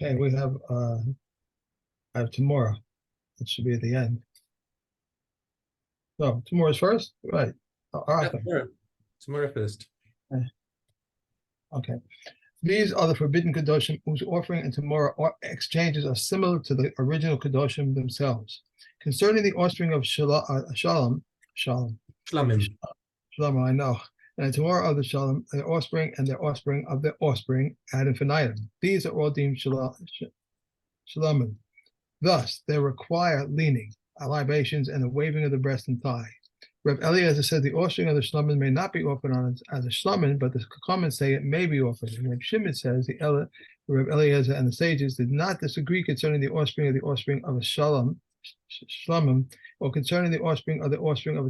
Okay, we have Temura. It should be at the end. No, Temura's first? Right. Yeah, Okay. Temura first. Okay. These are the forbidden Kedoshim whose offering and Temura exchanges are similar to the original Kedoshim themselves. Concerning the offspring of Shalom, Shlamim. I know, and the Temura of the Shalom, their offspring and their offspring of their offspring ad infinitum. These are all deemed Shalomim. Thus, they require leaning, libations, and the waving of the breast and thigh. Reb Eliezer says the offspring of the shlomin may not be offered on as a shlomin, but the comments say it may be offered. And Reb Shimon says Reb Eliezer and the sages did not disagree concerning the offspring of a shlomim, or concerning the offspring of a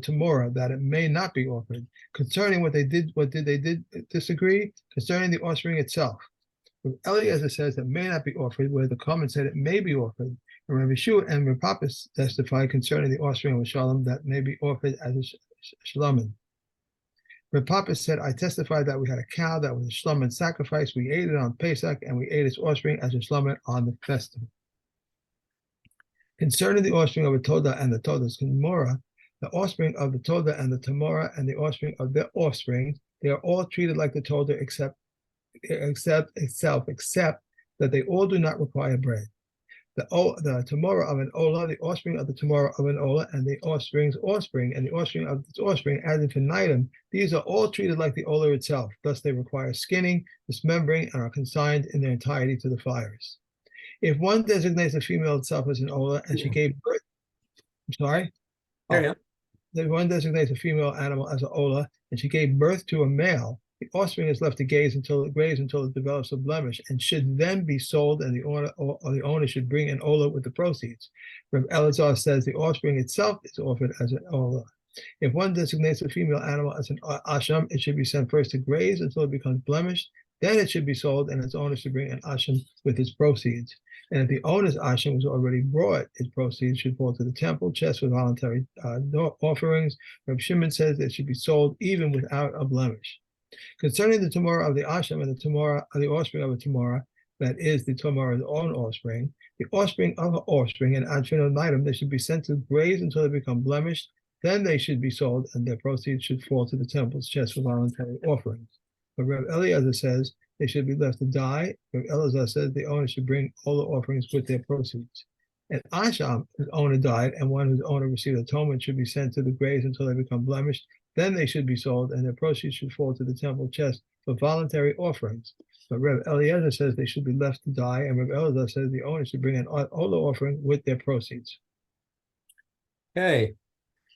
temora, that it may not be offered. Concerning what they did disagree concerning the offspring itself. Reb Eliezer says it may not be offered, where the comments said it may be offered. And Rabbi Shua and Reb Papa testified concerning the offspring of a shalom that may be offered as a shlomin. Reb Papa said, I testified that we had a cow that was a shlomin sacrifice. We ate it on Pesach, and we ate its offspring as a shlomin on the festival. Concerning the offspring of a Todah and the Todah's Temura, the offspring of the Todah and the Temura and the offspring of their offspring, they are all treated like the Todah except that they all do not require bread. The Temura of an Ola, the offspring of the Temura of an Ola, and the offspring's offspring, and the offspring of its offspring, as infinitum, these are all treated like the Ola itself. Thus, they require skinning, dismembering, and are consigned in their entirety to the fires. If one designates the female itself as an Ola, and she gave birth, if one designates a female animal as an Ola, and she gave birth to a male, the offspring is left to graze until it develops a blemish, and should then be sold, and the owner should bring an ola with the proceeds. Reb Elazar says the offspring itself is offered as an ola. If one designates a female animal as an asham, it should be sent first to graze until it becomes blemished. Then it should be sold, and its owner should bring an asham with its proceeds. And if the owner's asham was already brought, its proceeds should fall to the temple chest with voluntary offerings. Reb Shimon says it should be sold even without a blemish. Concerning the Temura of the Asham and the Temura of the offspring of a Temura, that is the Temura's own offspring, the offspring of an offspring and infinitum, they should be sent to graze until they become blemished. Then they should be sold, and their proceeds should fall to the temple's chest for voluntary offerings. But Reb Eliezer says they should be left to die. Reb Eliezer says the owner should bring all the offerings with their proceeds. An Asham, whose owner died, and one whose owner received atonement should be sent to the graves until they become blemished. Then they should be sold, and their proceeds should fall to the temple chest for voluntary offerings. But Reb Eliezer says they should be left to die, and Reb Eliezer says the owner should bring an ola offering with their proceeds. Okay,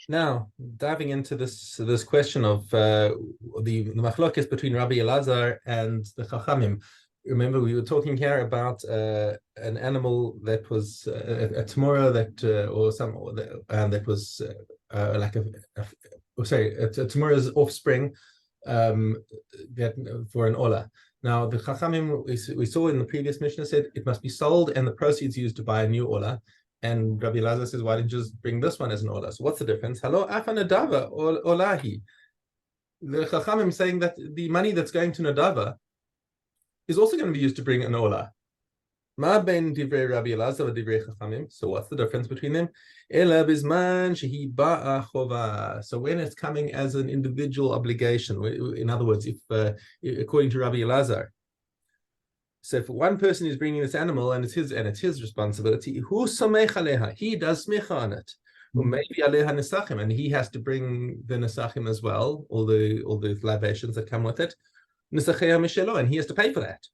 now diving into this question of the machlokes between Rabbi Elazar and the Chachamim. Remember, we were talking here about an animal that was a temura that was like a Temura's offspring for an ola. Now, the Chachamim we saw in the previous Mishna said it must be sold and the proceeds used to buy a new ola. And Rabbi Elazar says, why didn't you just bring this one as an ola? So what's the difference? Hello, afa nadava olahi. The Chachamim saying that the money that's going to nadava is also going to be used to bring an ola. Ma ben divrei Rabbi Elazar divrei Chachamim. So what's the difference between them? Ela bizman shehi ba'a chova. So when it's coming as an individual obligation, in other words, if according to Rabbi Elazar, so if one person is bringing this animal and it's his responsibility, who samech aleha, he does smecha on it. Or maybe aleha nesachim, and he has to bring the nesachim as well, all the libations that come with it. Nesachea mishelo, and he has to pay for that.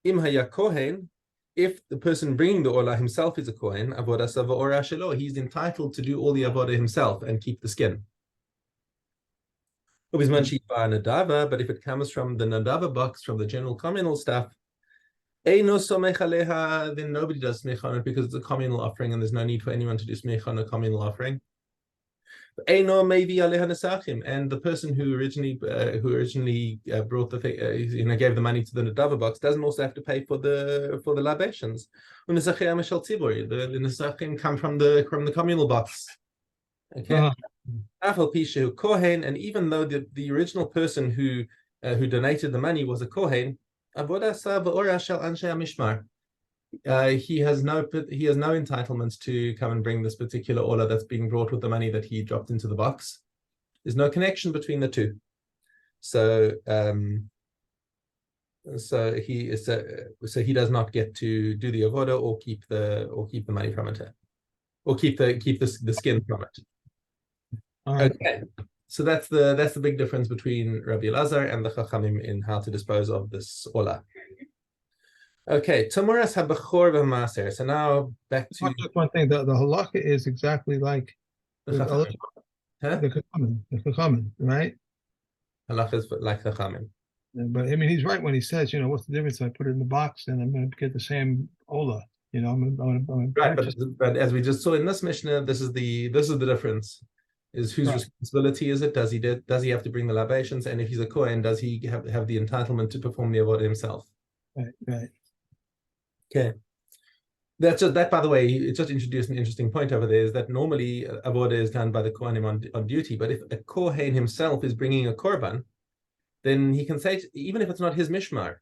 Im haya kohen, if the person bringing the ola himself is a kohen, avodah sava ora shelo, he's entitled to do all the avodah himself and keep the skin. But if it comes from the nadava box, from the general communal stuff, then nobody does smech on it because it's a communal offering and there's no need for anyone to do smech on a communal offering. And the person who originally brought the thing, gave the money to the nadava box doesn't also have to pay for the libations. The nesachim come from the communal box. Okay. Kohen, and even though the original person who donated the money was a kohen, he has no entitlement to come and bring this particular order that's being brought with the money that he dropped into the box. There's no connection between the two. So so he does not get to do the avoda or keep the money from it, or keep the skin from it. All right. Okay, so that's the big difference between Rabbi Elazar and the Chachamim in how to dispose of this ola. Okay, Temuras habachor v'maser. So now back to Just one thing. The halakha is exactly like the Chachamim. Huh? the chachamim, right? Halach is like the Chachamim. But I mean, he's right when he says, what's the difference? I put it in the box, and I'm going to get the same ola. I'm Right, but as we just saw in this Mishnah, this is the difference. Is whose responsibility is it? Does he have to bring the libations? And if he's a Kohen, does he have the entitlement to perform the avodah himself? Right. Okay. That, by the way, it just introduced an interesting point over there, is that normally avodah is done by the Kohanim on duty, but if a Kohen himself is bringing a korban, then he can say, even if it's not his mishmar,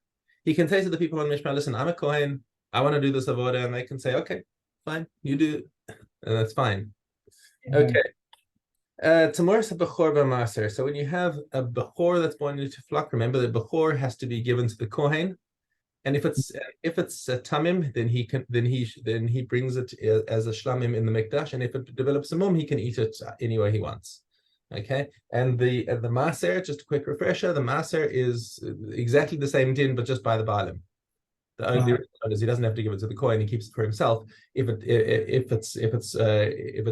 he can say to the people on mishmar, listen, I'm a Kohen, I want to do this avodah, and they can say, okay, fine, you do, and that's fine. Okay. Temuras bechor b'maser. So when you have a bechor that's born into flock, remember the bechor has to be given to the Kohen, and if it's a tamim, then he brings it as a shlamim in the mikdash, and if it develops a mum, he can eat it any way he wants. Okay, and the maser, just a quick refresher, the maser is exactly the same din, but just by the balim. The only difference is he doesn't have to give it to the Kohen; he keeps it for himself. If it's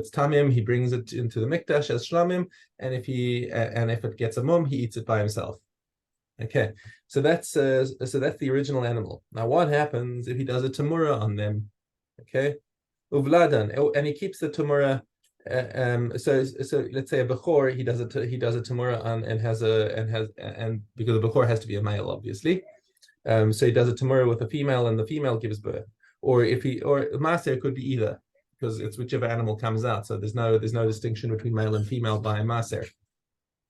tamim, he brings it into the mikdash as shlamim, and if it gets a mum, he eats it by himself. Okay, so that's the original animal. Now, what happens if he does a temura on them? Okay, uvladan, and he keeps the temura. So let's say a bechor, he does a temura on and because the bechor has to be a male, obviously. So he does a temura with a female, and the female gives birth. Or maser could be either, because it's whichever animal comes out. So there's no distinction between male and female by maser.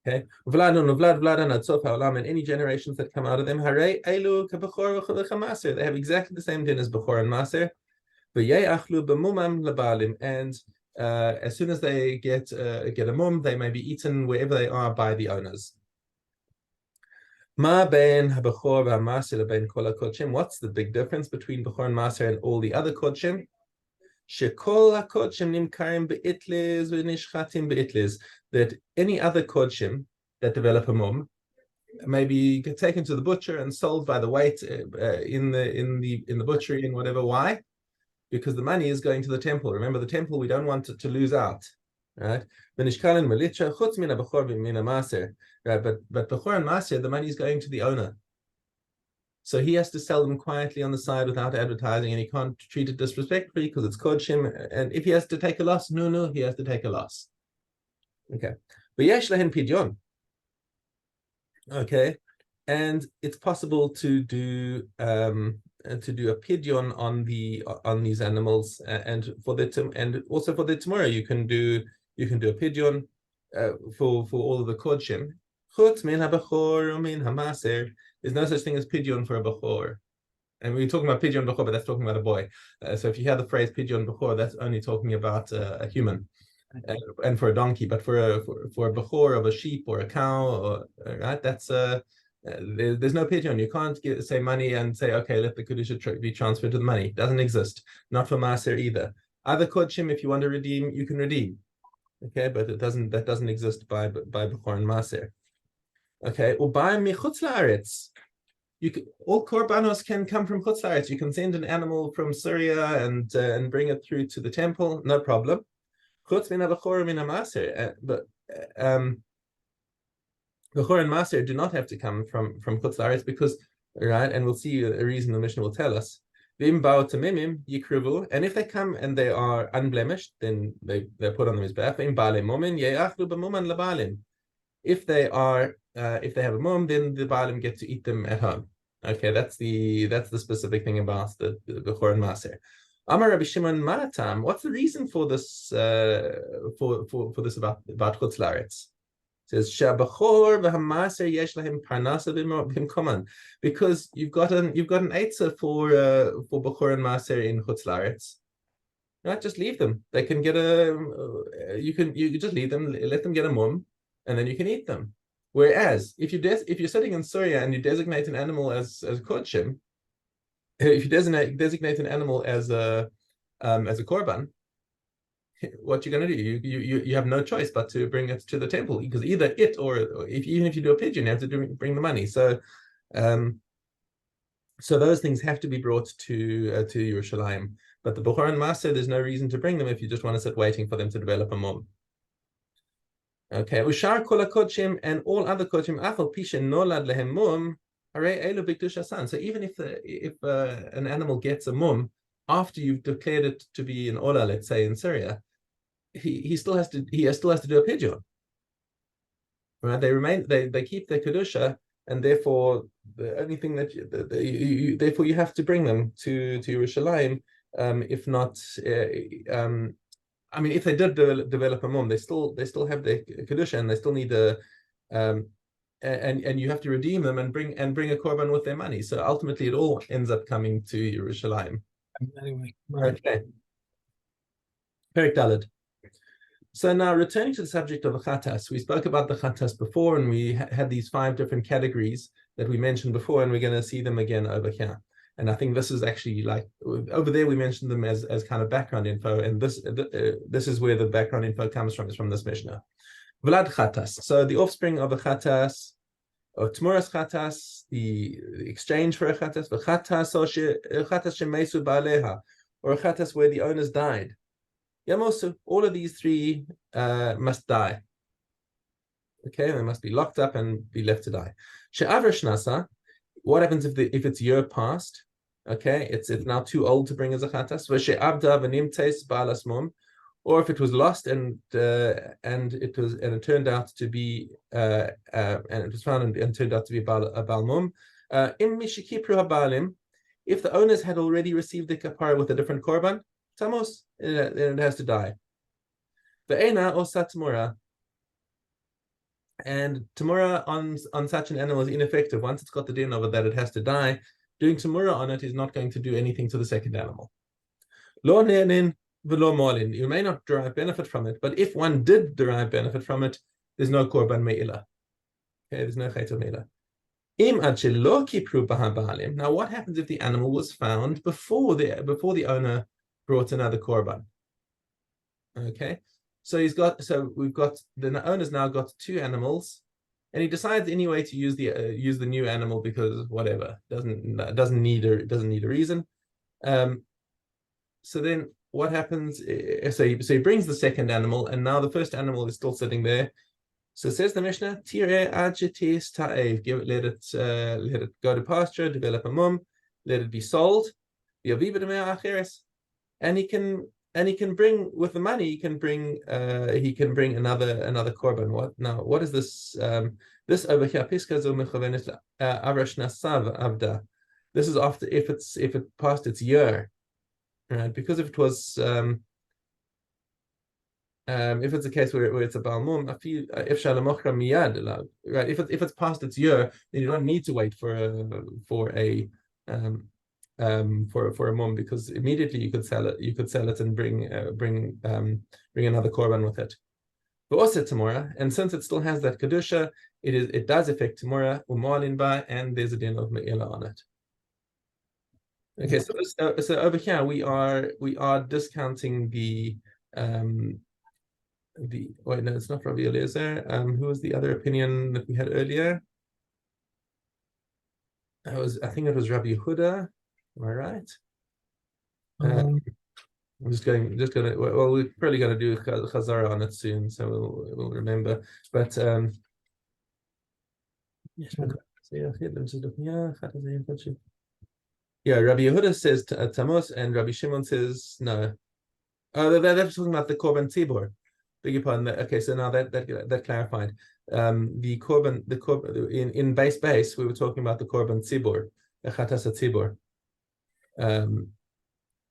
Okay, and any generations that come out of them, they have exactly the same din as bechor and maser. And as soon as they get a mum, they may be eaten wherever they are by the owners. What's the big difference between bechor and maser and all the other kodshim? That any other kodshim that develop a mum may be taken to the butcher and sold by the weight in the butchery and whatever. Why? Because the money is going to the temple. Remember, the temple, we don't want it to lose out, right? Right, but bechor and maser, the money is going to the owner. So he has to sell them quietly on the side without advertising, and he can't treat it disrespectfully because it's kodshim. And if he has to take a loss, he has to take a loss. Okay. V'yesh lahen pidyon. Okay, and it's possible to do a pidyon on these animals, and also for the temura you can do a pidyon for all of the kodshim. Chutz min habachor min hamaser. There's no such thing as pidyon for a bechor. And we're talking about pidyon bechor, but that's talking about a boy. So if you hear the phrase pidyon bechor, that's only talking about a human. And for a donkey, but for a bechor of a sheep or a cow, right? That's there's no pidyon. You can't say money and say, okay, let the kedusha be transferred to the money. It doesn't exist. Not for maser either. Other kodshim, if you want to redeem, you can redeem. Okay, but that doesn't exist by bechor and maser. Okay, ubayim michutz laaretz. All korbanos can come from chutz laaretz. You can send an animal from Syria and bring it through to the temple, no problem. Chutz min habechor min hamaser, but bechor and maser do not have to come from chutz laaretz because, right? And we'll see a reason the Mishnah will tell us. V'im ba'u tamimim yikruvu, and if they come and they are unblemished, then they're put on the mizbeach. V'im ba'alei mumin ye'achlu b'muman lebalim. If they have a mum, then the baalim get to eat them at home. Okay, that's the specific thing about the bechor and maser. Amar Rabbi Shimon Maratam. What's the reason for this? For this about chutz laaretz? says Shabachor v'hamaser yesh lahem parnasa b'mkoman, because you've got an eitzah for bachor and maser in Chutz La'aretz. Right, just leave them. They can get you can just leave them, let them get a mum, and then you can eat them. Whereas if you're sitting in Syria and you designate an animal as kodshim, if you designate an animal as a korban, what you're going to do? You have no choice but to bring it to the temple, because either it or even if you do a pigeon, you have to bring the money. So those things have to be brought to Yerushalayim. But the Bechor and Maser, there's no reason to bring them if you just want to sit waiting for them to develop a mum. Okay, Ushar kol kodshim, and all other kodshim afal pishin nolad lehem mum arei elu bikdush asan. So even if an animal gets a mum after you've declared it to be an ola, let's say in Syria, he still has to do a pidyon. Right? They keep their kedusha, and therefore the only thing that therefore you have to bring them to Yerushalayim. If not, I mean, if they did develop a mum, they still have their kedusha, and they still need and you have to redeem them and bring a korban with their money. So ultimately, it all ends up coming to Yerushalayim. Anyway, right. Okay. Perek Daled. So now, returning to the subject of the chatas, we spoke about the chatas before, and we had these 5 different categories that we mentioned before, and we're going to see them again over here. And I think this is actually like over there we mentioned them as kind of background info, and this is where the background info comes from, is from this Mishnah. Vlad chatas. So the offspring of a chatas, or Temuras chatas, the exchange for a chatas, the chatas or chatas shemesu ba'aleha, or a chatas where the owners died. Yamosu. All of these 3 must die. Okay, they must be locked up and be left to die. She'avra shnasa. What happens if it's year past? Okay, it's now too old to bring as a chatas. Or if it was lost and it turned out to be and it was found and turned out to be a balmum. If the owners had already received the kapara with a different korban, tamos, then it has to die. Ve'ena osa temura. And Temura on such an animal is ineffective. Once it's got the din of it that it has to die, doing Temura on it is not going to do anything to the second animal. Lo ne'enin v'lo mo'alin. You may not derive benefit from it, but if one did derive benefit from it, there's no korban me'ilah. Okay, there's no chayta me'ilah. Im ad shelo kipru b'ha ba'alim. Now, what happens if the animal was found before the owner brought another korban? Okay. So we've got the owner's now got 2 animals, and he decides anyway to use the new animal because whatever, doesn't need a reason. So then what happens? So he brings the second animal, and now the first animal is still sitting there. So says the Mishnah, Tire agitis ta'ev, let it go to pasture, develop a mum, let it be sold, and he can bring, with the money, he can bring another korban. What is this? This over here, avda. This is after if it passed its year, right? Because if it was if it's a case where it's a balmum, if shalamochra miyad, right? If it's past its year, then you don't need to wait for a mum, because immediately you could sell it and bring another korban with it. But also Temura, and since it still has that kedusha, it does affect Temura u'mo'alin ba, and there's a din of me'ilah on it. Okay, so over here we are discounting the wait, no, it's not Rabbi Eliezer. Who was the other opinion that we had earlier? I think it was Rabbi Yehuda. Am I right? I'm just gonna. Well, we're probably gonna do Chazara on it soon, so we'll remember. But yeah, Rabbi Yehuda says Tamos, and Rabbi Shimon says no. Oh, they're talking about the Korban Tzibor. Beg your pardon. Okay, so now that clarified. The korban in base we were talking about the korban tzibur, the chatas tzibur.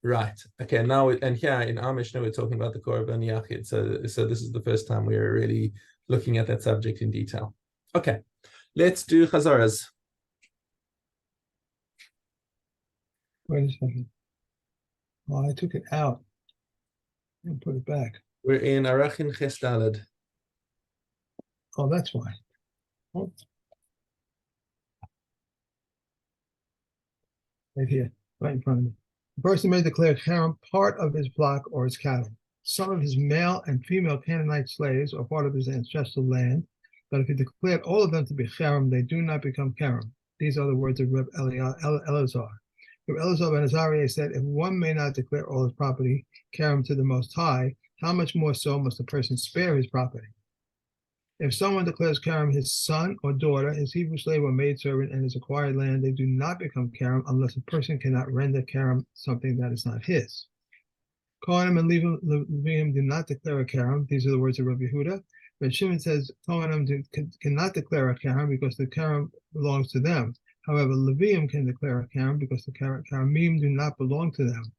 Right. Okay. Now and here in our Mishnah we're talking about the korban yachid. So this is the first time we're really looking at that subject in detail. Okay, let's do Chazaras. Wait a second. Oh, I took it out and put it back. We're in Arachin Ches Daled. Oh, that's why. Oh. Right here, right in front of me. The person may declare Cherem part of his flock or his cattle, some of his male and female Canaanite slaves, or part of his ancestral land. But if he declared all of them to be Cherem, they do not become Cherem. These are the words of Reb Elazar. Reb Elazar ben Azariah said, if one may not declare all his property Cherem to the Most High, how much more so must a person spare his property? If someone declares Cherem his son or daughter, his Hebrew slave or maidservant, and his acquired land, they do not become Cherem unless a person cannot render Cherem something that is not his. Kohanim and Levim do not declare a Cherem. These are the words of Rabbi Yehuda. But Shimon says Kohanim cannot declare a Cherem because the Cherem belongs to them. However, Levim can declare a Cherem because the Cheremim do not belong to them.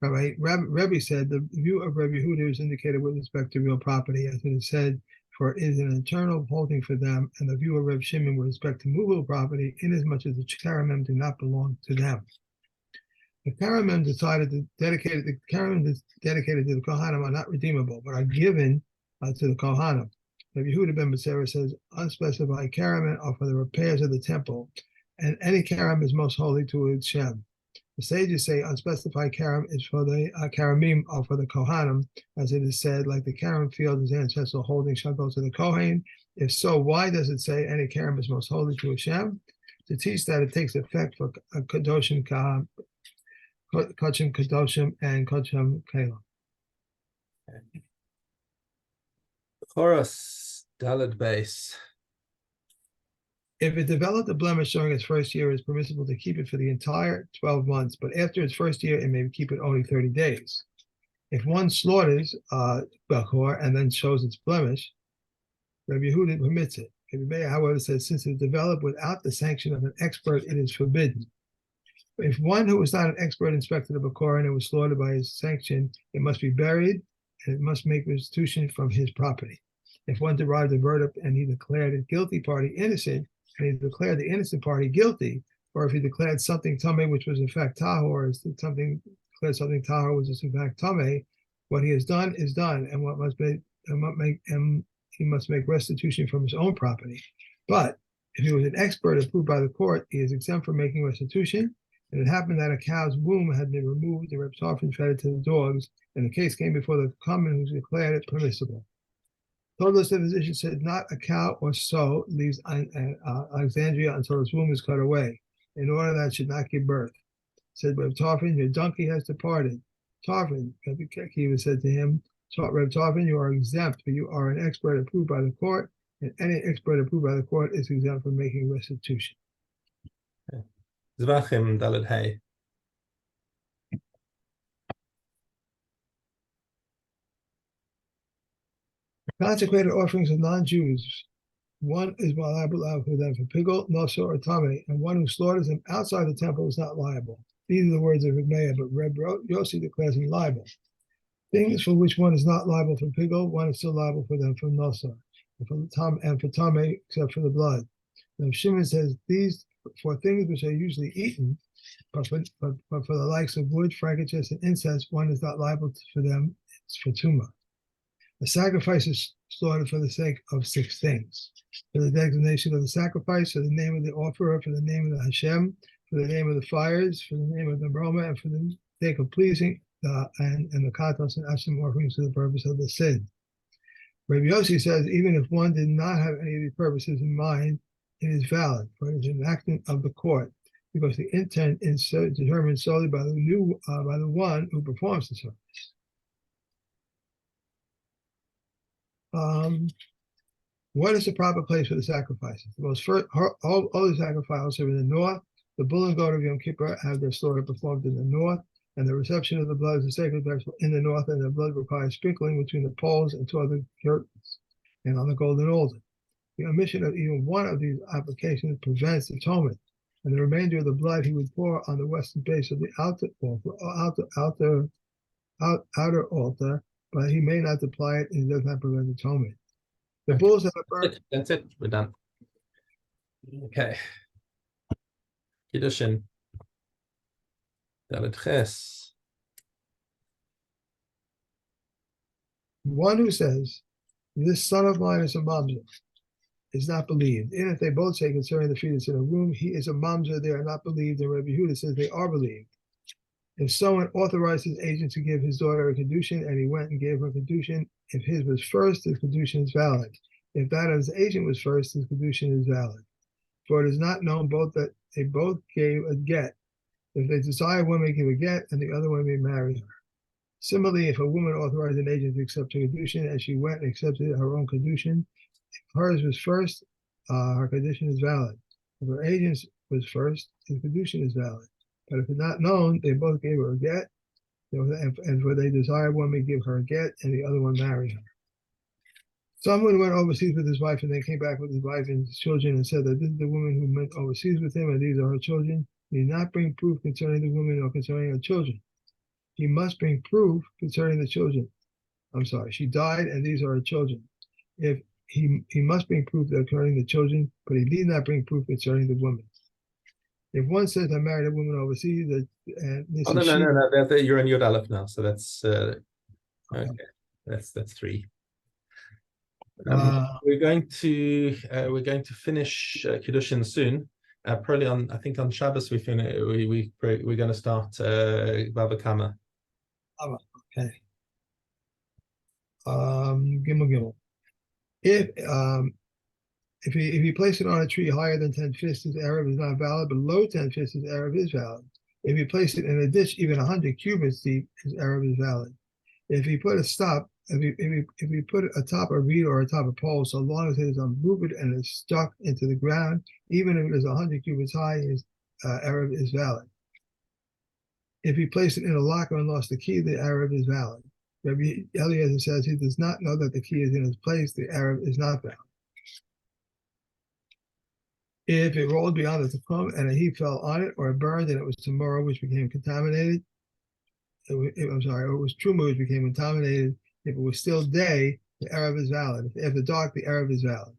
Rabbi said the view of Rabbi Yehuda is indicated with respect to real property, as it is said, for it is an eternal holding for them, and the view of Reb Shimon with respect to movable property, inasmuch as the Cheremim do not belong to them. The Cheremim dedicated to the Kohanim are not redeemable, but are given to the Kohanim. Rabbi Yehuda ben Becerra says, unspecified Cheremim are for the repairs of the temple, and any Cherem is most holy to its Shem. The sages say unspecified Cherem is for the Cheremim or for the Kohanim, as it is said, like the Cherem field his ancestral holding shall go to the Kohen. If so, why does it say any Cherem is most holy to Hashem? To teach that it takes effect for Kadoshim Kachim Kadoshim and Kachim Kalim. Chorus Daled base. If it developed a blemish during its first year, it is permissible to keep it for the entire 12 months, but after its first year, it may keep it only 30 days. If one slaughters Bechor and then shows its blemish, Rabbi Yehuda permits it. Rabbi Meir, however, says since it developed without the sanction of an expert, it is forbidden. If one who was not an expert inspected a Bechor and it was slaughtered by his sanction, it must be buried and it must make restitution from his property. If one derived a verdict and he declared a guilty party innocent, and he declared the innocent party guilty, or if he declared something tameh which was in fact tahor, or declared something tahor which is in fact tameh, what he has done is done, and he must make restitution from his own property. But if he was an expert approved by the court, he is exempt from making restitution. And it happened that a cow's womb had been removed, the Reb Tarfon fed it to the dogs, and the case came before the common who declared it permissible. Total physician said not a cow or so leaves Alexandria until its womb is cut away, in order that it should not give birth. Said Reb Tarfon, your donkey has departed. Tarfon, Rabbi Akiva said to him, Reb Tarfon, you are exempt, for you are an expert approved by the court, and any expert approved by the court is exempt from making restitution. Zvachim Daled Hay. Consecrated offerings of non-Jews, one is liable for them for pigul, nosor, or tameh, and one who slaughters them outside the temple is not liable. These are the words of Reb Meir, but Reb Yossi declares him liable. Things for which one is not liable for pigul, one is still liable for them for nosor, and for tameh, except for the blood. Now Shimon says these for things which are usually eaten, but for the likes of wood, frankincense, and incense, one is not liable for them. It's for tumah. A sacrifice is slaughtered for the sake of 6 things: for the designation of the sacrifice, for the name of the offerer, for the name of the Hashem, for the name of the fires, for the name of the aroma, and for the sake of pleasing, and the katos and ashim offerings for the purpose of the sin. Rabbi Yossi says even if one did not have any of these purposes in mind, it is valid, for it is an enactment of the court, because the intent is determined solely by the one who performs the service. What is the proper place for the sacrifices? The most holy sacrifices are in the north. The bull and goat of Yom Kippur have their slaughter performed in the north, and the reception of the blood is a sacred vessel in the north, and the blood requires sprinkling between the poles and 2 other curtains, and on the golden altar. The omission of even one of these applications prevents atonement, and the remainder of the blood he would pour on the western base of the outer altar, but he may not apply it, and it does not prevent atonement. The bulls that are burnt. That's it. We're done. Okay. Kiddushin. Dalet Ches. One who says, "This son of mine is a mamzer," is not believed. And if they both say concerning the fetus in a room, he is a mamzer, they are not believed. And Rabbi Yehuda says they are believed. If someone authorized his agent to give his daughter a kedushin and he went and gave her a kedushin, if his was first, his kedushin is valid. If that of his agent was first, his kedushin is valid. For it is not known both that they both gave a get. If they desire, one may give a get and the other one may marry her. Similarly, if a woman authorized an agent to accept her kedushin and she went and accepted her own kedushin, if hers was first, her kedushin is valid. If her agent's was first, his kedushin is valid. But if it's not known, they both gave her a get, and for they desire, one may give her a get and the other one marry her. Someone went overseas with his wife and then came back with his wife and his children and said that this is the woman who went overseas with him and these are her children. He did not bring proof concerning the woman or concerning her children. He must bring proof concerning the children. I'm sorry, she died and these are her children. If he must bring proof concerning the children, but he need not bring proof concerning the woman. If one says I married a woman overseas, this Oh, is no. You're in Yud Aleph now, so that's okay. That's 3. We're going to finish Kiddushin soon. Probably on, I think on Shabbos we're going to start Baba Kama. Okay. Gimel. If he placed it on a tree higher than 10 fists, his Arab is not valid. Below 10 fists, his Arab is valid. If he placed it in a ditch even 100 cubits deep, his Arab is valid. If he put if he put atop a reed or atop a pole, so long as it is unmoved and is stuck into the ground, even if it is 100 cubits high, his Arab is valid. If he placed it in a locker and lost the key, the Arab is valid. Rabbi Eliezer says he does not know that the key is in its place, the Arab is not valid. If it rolled beyond the tefillin and a heap fell on it, or it burned and it was Temura, which became contaminated, or it was Truma, which became contaminated, if it was still day, the Arab is valid. If after dark, the Arab is valid.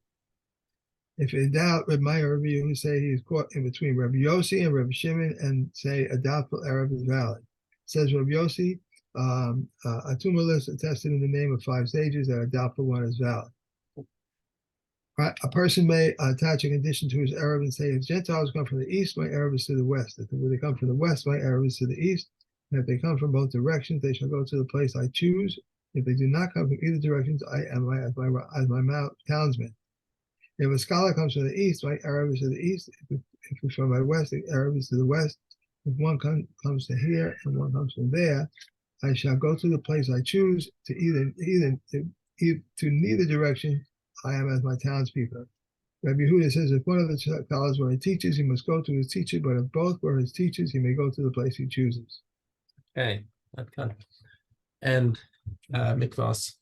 If in doubt, Reb Meir, Rabbi Yehuda say he is caught in between Rabbi Yossi and Rabbi Shimon and say a doubtful Arab is valid. Says Rabbi Yossi, a tumor list attested in the name of 5 sages that a doubtful one is valid. A person may attach a condition to his Arab and say, if Gentiles come from the east, my Arab is to the west. If they come from the west, my Arab is to the east. And if they come from both directions, they shall go to the place I choose. If they do not come from either directions, I am as my townsman. If a scholar comes from the east, my Arab is to the east. If it's from my west, the Arab is to the west. If one comes to here and one comes from there, I shall go to the place I choose to neither direction. I am as my townspeople. Rabbi Yehuda says if one of the scholars where he teaches, he must go to his teacher, but if both were his teachers, he may go to the place he chooses. Okay. And mikvahs.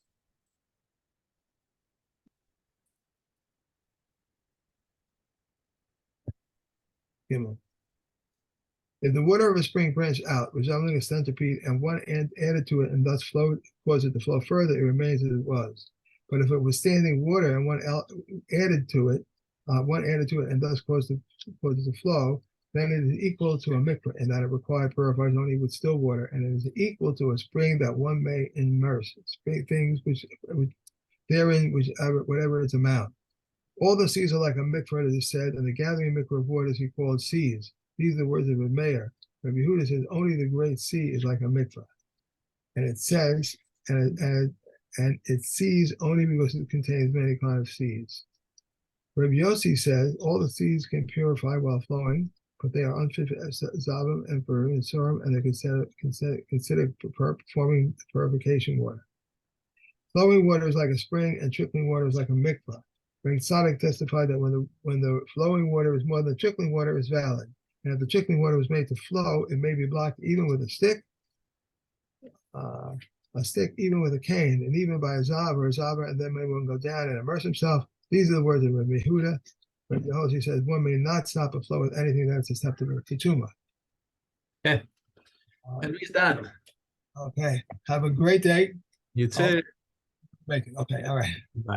If the water of a spring branched out, resembling a centipede, and one end added to it and thus caused it to flow further, it remains as it was. But if it was standing water and one added to it and thus caused it to flow, then it is equal to a mikvah in that it required purifies only with still water, and it is equal to a spring that one may immerse. Things which therein, whatever its amount. All the seas are like a mikvah, it is said, and the gathering mikvah of waters he called seas. These are the words of the mayor. Rabbi Yehuda says only the great sea is like a mikvah, and it says, and it sees only because it contains many kinds of seeds. Rabbi Yossi says all the seeds can purify while flowing, but they are unfit for Zabim and for Surim, and they considered performing the purification water. Flowing water is like a spring, and trickling water is like a mikvah. Rabbi Tzadok testified that when the flowing water is more than trickling water, is valid. And if the trickling water was made to flow, it may be blocked even with a stick even with a cane, and even by a zav or a zavar, and then may one go down and immerse himself. These are the words of Rabbi Yehuda. Rabbi Yehuda says one may not stop a flow with anything that's susceptible to tumah. Okay. And he's done. Okay. Have a great day. You too. Make it. Okay. All right. Bye.